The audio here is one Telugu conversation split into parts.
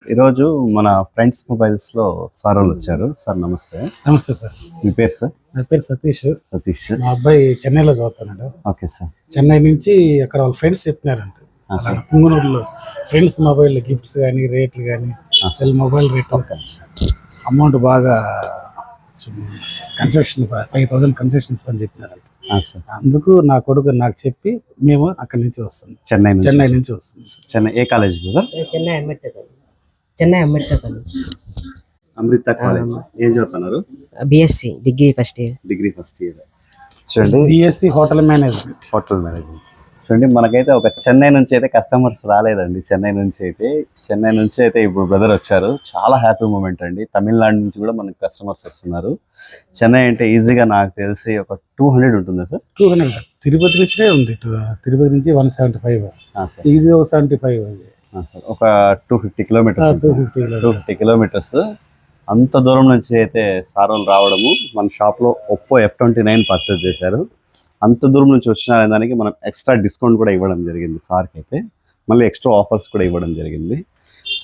ఈరోజు మన ఫ్రెండ్స్ మొబైల్స్లో సార్ వాళ్ళు వచ్చారు. సార్ నమస్తే. నమస్తే సార్. మీ పేరు సార్? నా పేరు సతీష్. సతీష్. మా అబ్బాయి చెన్నైలో చదువుతున్నాడు. Okay sir. చెన్నై నుంచి అక్కడ వాళ్ళ ఫ్రెండ్స్ చెప్పినారంట పుంగనూరులో ఫ్రెండ్స్ మొబైల్ గిఫ్ట్స్ కానీ రేట్లు కానీ సెల్ మొబైల్ రేట్ అమౌంట్ బాగా కన్సెషన్ 5,000 కన్సెషన్స్ అని చెప్పినారంట. అందుకు నా కొడుకు నాకు చెప్పి మేము అక్కడి నుంచి వస్తున్నాం. చెన్నై నుంచి వస్తున్నాం. చెన్నై ఏ కాలేజ్? చెన్నై అంబేద్కర్ అమృత కాలేజ్. ఏం చదువుతున్నారు? BSc degree first year. చూడండి, బిఎస్సి హోటల్ మేనేజ్మెంట్. చూడండి, మనకైతే ఒక చెన్నై నుంచి అయితే కస్టమర్స్ రాలేదండి. చెన్నై నుంచి అయితే ఇప్పుడు బ్రదర్ వచ్చారు. చాలా హ్యాపీ మూమెంట్ అండి. తమిళనాడు నుంచి కూడా మనకి కస్టమర్స్ వస్తున్నారు. చెన్నై అంటే ఈజీగా నాకు తెలిసి ఒక 200 ఉంటుంది సార్. 200 తిరుపతి నుంచే ఉంది. తిరుపతి నుంచి 175, ఇది 75. ఒక 250 కిలోమీటర్స్. 250 కిలోమీటర్స్. అంత దూరం నుంచి అయితే సార్ వాళ్ళు రావడము, మన షాప్లో ఒప్పో F29 పర్చేస్ చేశారు. అంత దూరం నుంచి వచ్చిన దానికి మనం ఎక్స్ట్రా డిస్కౌంట్ కూడా ఇవ్వడం జరిగింది సార్కి. అయితే మళ్ళీ ఎక్స్ట్రా ఆఫర్స్ కూడా ఇవ్వడం జరిగింది.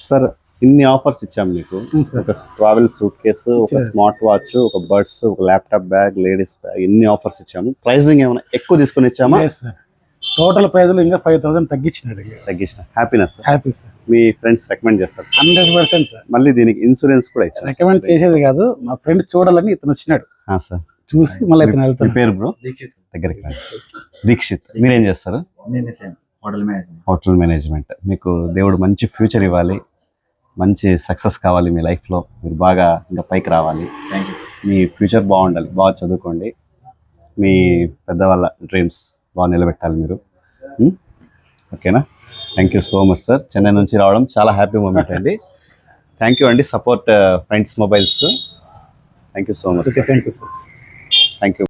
సార్, ఇన్ని ఆఫర్స్ ఇచ్చాము మీకు. ఒక ట్రావెల్ సూట్ కేసు, ఒక స్మార్ట్ వాచ్, ఒక బడ్స్, ఒక ల్యాప్టాప్ బ్యాగ్, లేడీస్ బ్యాగ్, ఇన్ని ఆఫర్స్ ఇచ్చాము. ప్రైసింగ్ ఏమైనా ఎక్కువ తీసుకుని ఇచ్చామా? టోటల్ ప్రైస్ లో ఇంకా 5,000 తగ్గించిన. హ్యాపీనెస్. Happy sir. మీ ఫ్రెండ్స్ రికమెండ్ చేస్తారు? 100% సార్. మళ్ళీ దీనికి ఇన్సూరెన్స్ కూడా ఇచ్చారు. రికమెండ్ చేసేది కాదు, మా ఫ్రెండ్స్ చూడాలని ఇతను వచ్చినాడు సార్. చూసి మళ్ళీ ఇతను వెళ్తాను. పేరు బ్రో? దగ్గరికి. దీక్షిత్. మీరేం చేస్తారు? Hotel management. మీకు దేవుడు మంచి ఫ్యూచర్ ఇవ్వాలి, మంచి సక్సెస్ కావాలి మీ లైఫ్లో. మీరు బాగా ఇంకా పైకి రావాలి. మీ ఫ్యూచర్ బాగుండాలి, బాగా చదువుకోండి. మీ పెద్దవాళ్ళ డ్రీమ్స్ బాగా నిలబెట్టాలి మీరు. ఓకేనా? Thank you so much sir. Chennai నుంచి రావడం చాలా హ్యాపీ మూమెంట్ అండి. థ్యాంక్ యూ అండి. Support friends mobiles. Thank you so much. Thank you sir. Thank you.